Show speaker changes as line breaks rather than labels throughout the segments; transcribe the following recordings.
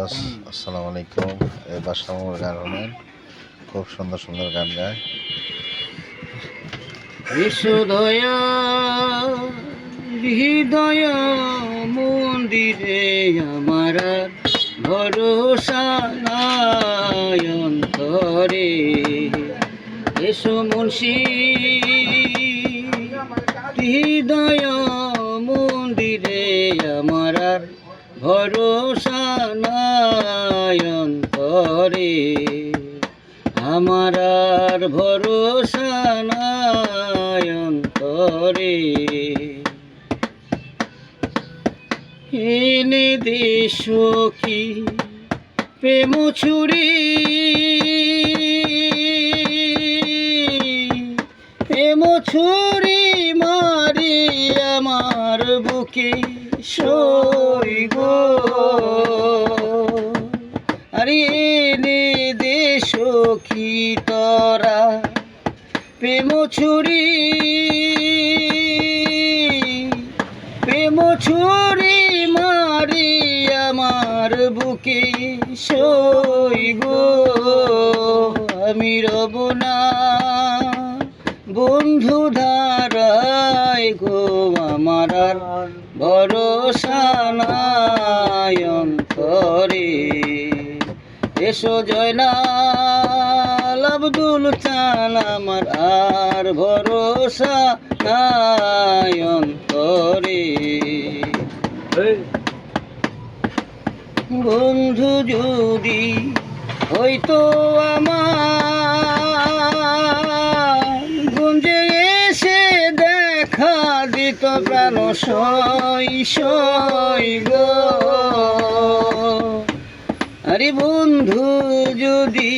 Viewers, আসসালামু আলাইকুম। এই বাসামুর গান হলেন, খুব সুন্দর সুন্দর গান গায়।
বিশুদয়া হৃদয় মন্দিরে আমার ভরসা নাই অন্তরে। এসো মুন্সি হৃদয় মন্দিরে আমার ভরসা নাই অন্তরে। আমার আর ভরসা নাই অন্তরে। এনে দেশ কি প্রেম ছুরি, প্রেম ছুরি মারি আমার বুকে সই গো। আরে এনে দেশ কি তোরা প্রেম ছুরি, প্রেম ছুরি মারি আমার বুকে সই গো। আমি রব না বন্ধু ধারায় গো, আমার আর ভরসা নাই অন্তরে। এসো জয়নাল আব্দুল চান, আমার আর ভরসা নাই অন্তরে। বন্ধু যদি হয়তো আমার গুঞ্জে এসে দেখা দিত প্রাণ সই সই গো। আরে বন্ধু যদি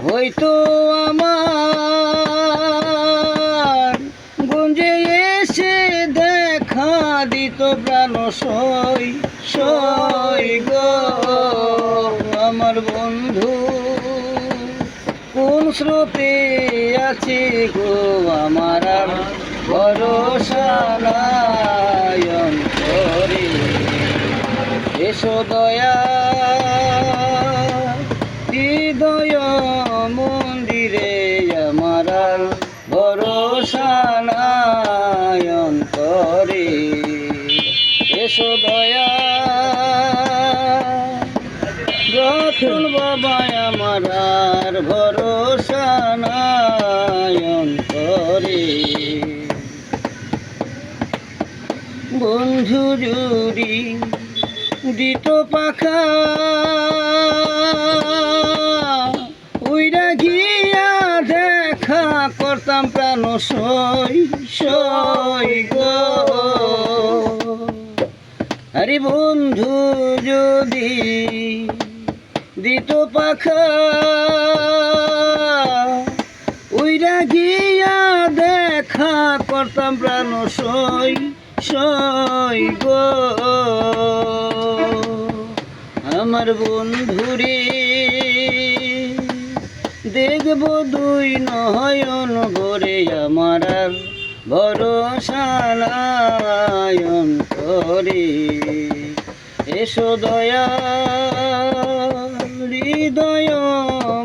হয়তো আমার গুঞ্জে এসে দেখা দিত প্রাণ সই সই গো। আমার বন্ধু কোন স্রোতে আছে গো, আমার আর ভরসা নাই অন্তরে। এসো দয়া হৃদয় মন্দিরে আমার আর ভরসা নাই অন্তরে। এসো দয়া রতন বাবা, আমার আর ভরসা নাই অন্তরে। বন্ধু জুড়ি দিত পাখা উইরা গিয়া দেখা করতাম প্রাণ সই সই গো। আরে বন্ধু যদি দিত পাখা উইরা গিয়া দেখা করতাম প্রাণ সই সই গো। আমার বন্ধুরে দেখব দুই নয়ন ভরে, আমার আর ভরসা নাই অন্তরে। এসো দয়া হৃদয়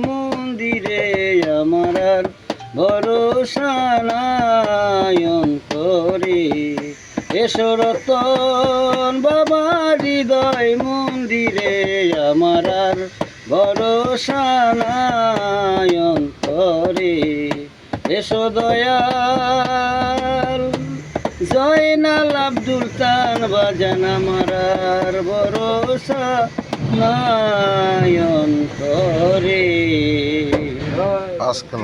মন্দিরে আমার আর ভরসা নাই অন্তরে। এসো রতন বাবা হৃদয় মন্দিরে আমার আর ভরসা নাই অন্তরে। এসো দয়াল জয়নাল আব্দুল চান বাজান, আমার আর ভরসা নাই অন্তরে।
আজকে